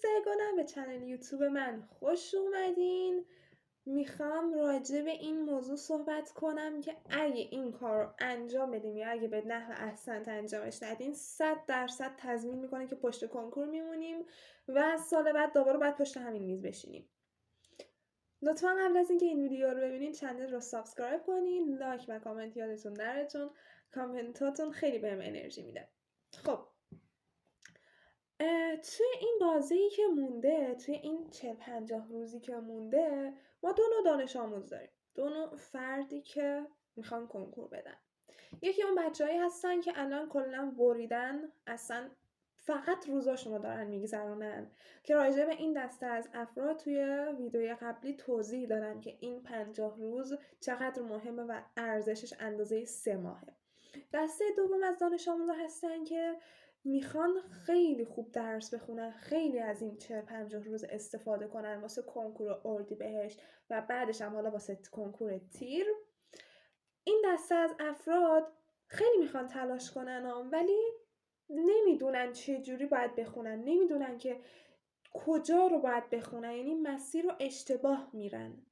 دوستان، به چنل یوتیوب من خوش اومدین. میخوام راجع به این موضوع صحبت کنم که اگه این کار رو انجام بدیم یا اگه به نحو احسن انجامش ندیم 100% تضمین میکنه که پشت کنکور میمونیم و از سال بعد دوباره باید پشت همین میز بشینیم. لطفا قبل از اینکه این ویدیو رو ببینین چنل رو سابسکرایب کنین، لایک و کامنت یادتون نره چون کامنتاتون خیلی بهم انرژی میده. خب توی این بازه‌ای که مونده، توی این 40-50 روزی که مونده، ما دو نوع دانش آموز داریم. دو نوع فردی که میخوان کنکور بدن. یکی اون بچه‌هایی هستن که الان کلا بریدن، اصلا فقط روزاشون رو دارن میگذرونن، که راجع به این دسته از افراد توی ویدیوی قبلی توضیح دادن که این 50 روز چقدر مهمه و ارزشش اندازه 3 ماهه. دسته دوم از دانش آموزا هستن که میخوان خیلی خوب درس بخونن، خیلی از این 40-50 روز استفاده کنن واسه کنکور اردیبهشت و بعدش هم حالا واسه کنکور تیر. این دسته از افراد خیلی میخوان تلاش کنن ولی نمیدونن چه جوری باید بخونن، نمیدونن که کجا رو باید بخونن، یعنی مسیر رو اشتباه میرن.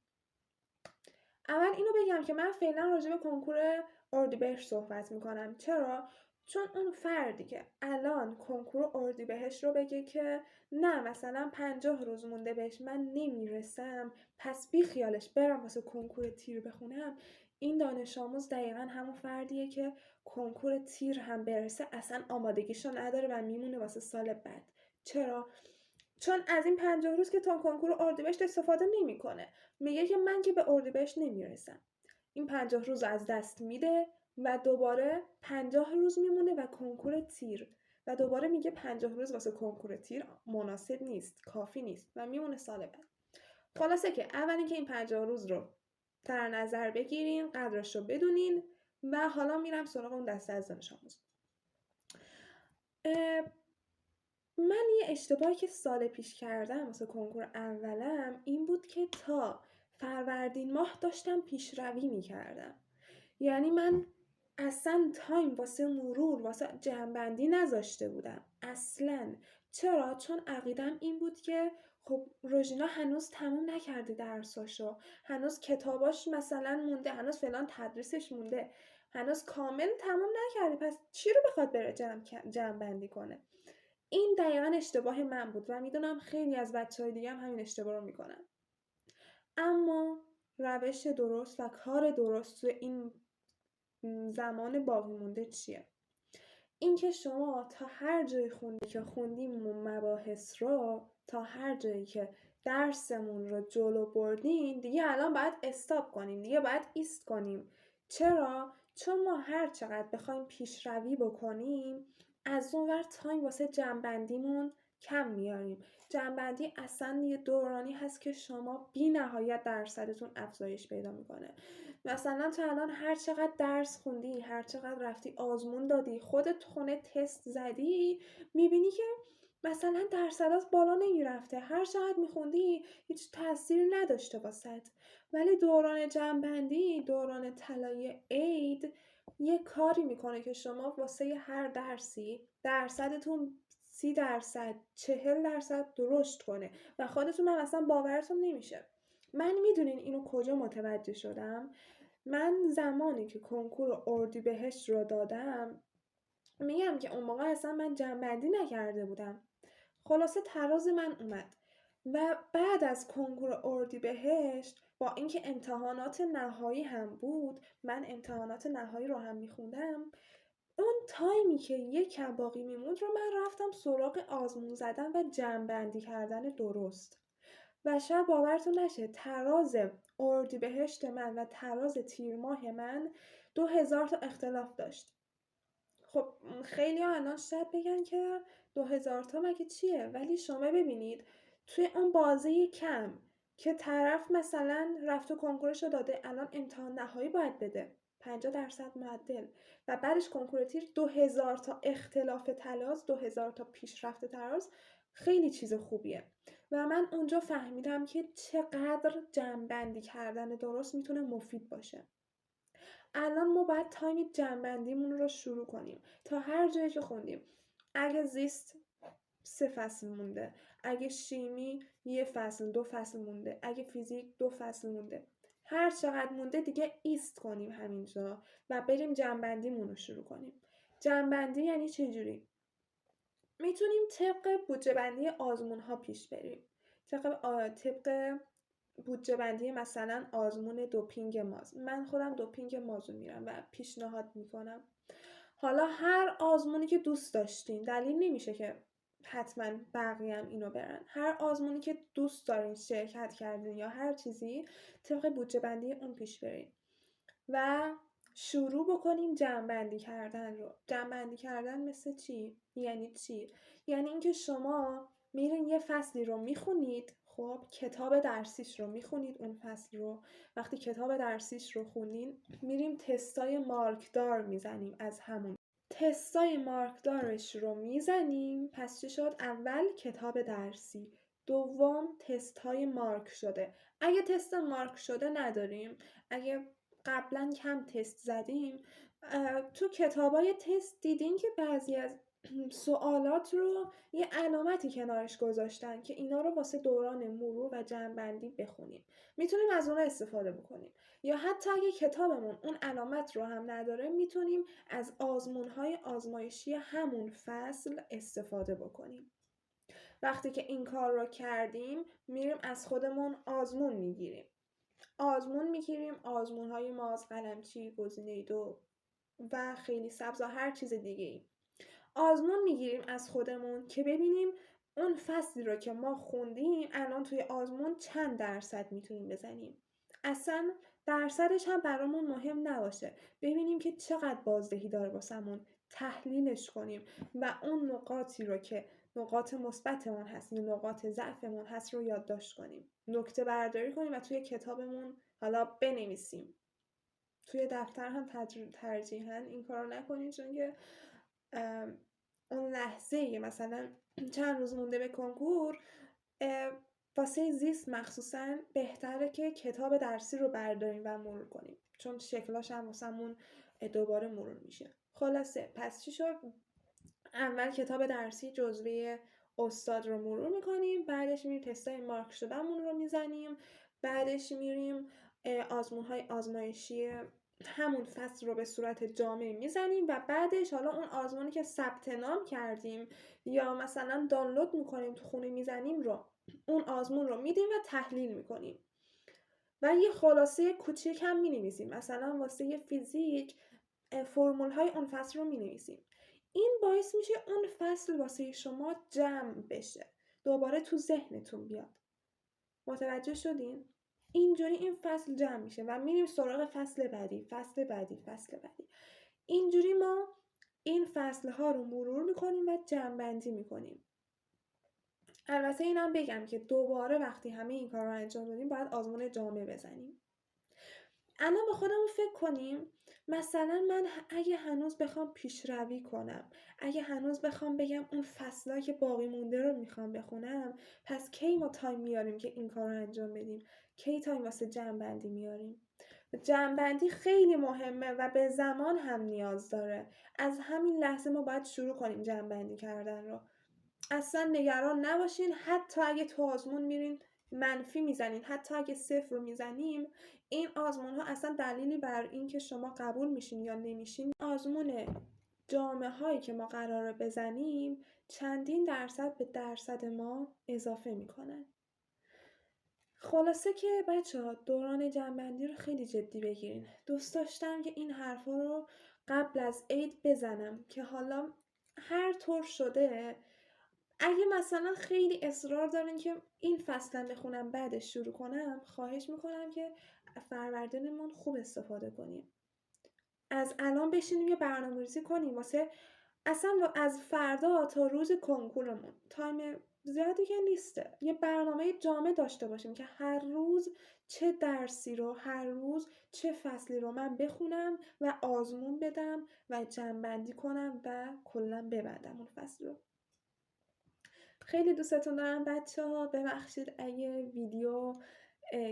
اول اینو بگم که من فعلا راجع به کنکور اردیبهشت صحبت میکنم. چرا؟ چون اون فردی که الان کنکور اردیبهشت رو بگه که نه مثلا 50 روز مونده بهش من نمیرسم پس بی خیالش برم واسه کنکور تیر بخونم، این دانش آموز دقیقا همون فردیه که کنکور تیر هم برسه اصلا آمادگیشو نداره و میمونه واسه سال بعد. چرا؟ چون از این 50 روز که تا کنکور اردیبهشت استفاده نمیکنه. میگه که من که به اردیبهشت نمیرسم. این 50 روز از دست میده و دوباره 50 روز میمونه و کنکور تیر و دوباره میگه 50 روز واسه کنکور تیر مناسب نیست، کافی نیست و میمونه سال بعد. خلاصه که اولی که این 50 روز رو در نظر بگیرین، قدرش رو بدونین و حالا میرم سراغ اون دسته از دانش آموز. من یه اشتباهی که سال پیش کردم واسه کنکور اولم این بود که تا فروردین ماه داشتم پیشروی میکردم. یعنی من اصلا تایم واسه مرور، واسه جمع‌بندی نذاشته بودم اصلا. چرا؟ چون عقیدم این بود که خب روژینا هنوز تموم نکرده درساشو، هنوز کتاباش مثلا مونده، هنوز فلان تدریسش مونده، هنوز کامل تموم نکرده، پس چی رو بخواد بره جمع‌بندی کنه؟ این دقیقا اشتباه من بود و میدونم خیلی از بچه‌های دیگه هم همین اشتباه رو میکنن. اما روش درست و کار درست توی این زمان باقی مونده چیه؟ اینکه شما تا هر جایی که خوندیم مباحث رو، تا هر جایی که درسمون رو جلو بردین، دیگه الان باید استاپ کنیم، دیگه باید ایست کنیم. چرا؟ چون ما هر چقدر بخوایم پیشروی بکنیم از اون ور تایم واسه جمع‌بندیمون کم میاریم. جمع‌بندی اصلا یه دورانی هست که شما بی نهایت درصدتون افزایش پیدا میکنه. مثلا تو الان هر چقدر درس خوندی، هر چقدر رفتی آزمون دادی، خودت خونه تست زدی، میبینی که مثلا درصدات بالا نمیرفته، هر چقدر میخوندی هیچ تأثیر نداشته واسط. ولی دوران جمع‌بندی، دوران طلایی عید یه کاری میکنه که شما واسه هر درسی درصدتون 30%، 40% درشت کنه و خودتون هم اصلا باورتون نمیشه. من میدونین اینو کجا متوجه شدم؟ من زمانی که کنکور اردیبهشت رو دادم، میگم که اون موقع اصلا من جمع‌بندی نکرده بودم. خلاصه تراز من اومد و بعد از کنکور اردیبهشت با اینکه امتحانات نهایی هم بود، من امتحانات نهایی رو هم میخوندم، اون تایمی که یکم باقی میموند رو من رفتم سراغ آزمون زدن و جمع‌بندی کردن درست. و شاید باورتون نشه تراز اردیبهشت من و تراز تیر ماه من 2000 تا اختلاف داشت. خب خیلی ها الان شاید بگن که 2000 تا مگه چیه؟ ولی شما ببینید توی اون بازه کم که طرف مثلا رفت و کنکورش رو داده، الان امتحان نهایی باید بده 50% معدل و بعدش کنکور تیر 2000 تا اختلاف تراز، 2000 تا پیشرفت تراز خیلی چیز خوبیه. و من اونجا فهمیدم که چقدر جمع‌بندی کردن درست میتونه مفید باشه. الان ما باید تایم جمع‌بندیمون رو شروع کنیم تا هر جایی که خوندیم. اگه زیست 3 فصل مونده، اگه شیمی 1 فصل 2 فصل مونده، اگه فیزیک 2 فصل مونده، هر چقدر مونده دیگه ایست کنیم همینجا و بریم جمع‌بندیمون رو شروع کنیم. جمع‌بندی یعنی چه جوری؟ میتونیم طبق بودجه بندی آزمون ها پیش بریم. طبق بودجه بندی مثلا آزمون دوپینگ ماز. من خودم دوپینگ مازو میرم و پیشنهاد میکنم. حالا هر آزمونی که دوست داشتین، دلیل نمیشه که حتما بقیه هم اینو برن. هر آزمونی که دوست دارین شرکت کردین یا هر چیزی، طبق بودجه بندی اون پیش برین و شروع بکنیم جمع‌بندی کردن رو. جمع‌بندی کردن مثل چی؟ یعنی چی؟ یعنی اینکه شما میرین یه فصلی رو میخونید، خب کتاب درسیش رو میخونید اون فصل رو. وقتی کتاب درسیش رو خونین، میریم تستای مارکدار میزنیم از همون. تستای مارکدارش رو میزنیم. پس چی شد؟ اول کتاب درسی، دوم تست های مارک شده. اگه تست مارک شده نداریم، اگه قبلا کم تست زدیم، تو کتابای تست دیدین که بعضی از سوالات رو یه علامتی کنارش گذاشتن که اینا رو واسه دوران مرور و جمع‌بندی بخونیم. میتونیم از اونها استفاده بکنیم. یا حتی اگه کتابمون اون علامت رو هم نداره، میتونیم از آزمون‌های آزمایشی همون فصل استفاده بکنیم. وقتی که این کار رو کردیم، میریم از خودمون آزمون میگیریم. آزمون‌های ماز، قلمچی، گزینه 2 و خیلی سبز و هر چیز دیگه ای. آزمون میگیریم از خودمون که ببینیم اون فصلی رو که ما خوندیم الان توی آزمون چند درصد میتونیم بزنیم. اصلا درصدش هم برامون مهم نباشه. ببینیم که چقدر بازدهی داره واسمون، تحلیلش کنیم و اون نقاطی رو که نقاط مثبتمون هست یا نقاط ضعفمون هست رو یادداشت کنیم. نکته برداری کنیم و توی کتابمون حالا بنویسیم. توی دفتر هم ترجیحاً این کارو نکنید، چون که اون لحظه مثلا چند روز مونده به کنکور، واسه زیست مخصوصا بهتره که کتاب درسی رو برداریم و مرور کنیم، چون شکلاش هم واسمون دوباره مرور میشه. خلاصه پس چی شد؟ اول کتاب درسی جزوه استاد رو مرور میکنیم، بعدش میریم تستای مارک شدهمون رو میزنیم، بعدش میریم آزمون‌های آزمایشی همون فصل رو به صورت جامع میزنیم و بعدش حالا اون آزمونی که ثبت نام کردیم یا مثلا دانلود میکنیم تو خونه میزنیم رو، اون آزمون رو میدیم و تحلیل میکنیم و یه خلاصه کوچیک هم مینویسیم. مثلا واسه یه فیزیک فرمول های اون فصل رو مینویسیم. این باعث میشه اون فصل واسه شما جمع بشه، دوباره تو ذهنتون بیاد. متوجه شدین؟ اینجوری این فصل جمع میشه و میریم سراغ فصل بعدی، فصل بعدی، فصل بعدی. اینجوری ما این فصل ها رو مرور میکنیم و جمع بندی میکنیم. البته اینم بگم که دوباره وقتی همه این کار رو انجام دادیم باید آزمون جامع بزنیم. الان با خودمون فکر کنیم، مثلا من اگه هنوز بخوام پیشروی کنم، اگه هنوز بخوام بگم اون فصلایی که باقی مونده رو میخوام بخونم، پس کی ما تایم میاریم که این کار رو انجام بدیم؟ کی تایم واسه جمع‌بندی میاریم؟ جمع‌بندی خیلی مهمه و به زمان هم نیاز داره. از همین لحظه ما باید شروع کنیم جمع‌بندی کردن رو. اصلا نگران نباشین، حتی اگه تو آزمون میرین منفی میزنین، حتی اگه 0 رو میزنیم، این آزمون ها اصلا دلیلی بر این که شما قبول میشین یا نمیشین. آزمون جامعه هایی که ما قراره بزنیم چندین درصد به درصد ما اضافه میکنن. خلاصه که بچه ها دوران جمع‌بندی رو خیلی جدی بگیرین. دوست داشتم که این حرفا رو قبل از عید بزنم که حالا هر طور شده اگه مثلا خیلی اصرار دارین که این فصلم بخونم بعدش شروع کنم، خواهش میکنم که فروردینمون خوب استفاده کنیم. از الان بشینیم یه برنامه‌ریزی کنیم واسه اصلا از فردا تا روز کنکورمون. تایم زیادی که نیسته. یه برنامه جامع داشته باشیم که هر روز چه درسی رو، هر روز چه فصلی رو من بخونم و آزمون بدم و جمع‌بندی کنم و کلا ببندم اون فصل رو. خیلی دوستتون دارم بچه ها. ببخشید اگه ویدیو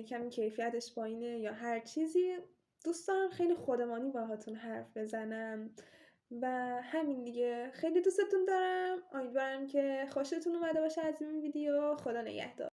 کمی کیفیتش پایینه یا هر چیزی. دوست دارم خیلی خودمانی باهاتون حرف بزنم و همین دیگه. خیلی دوستتون دارم. امیدوارم که خوشتون اومده باشه از این ویدیو. خدا نگهدار.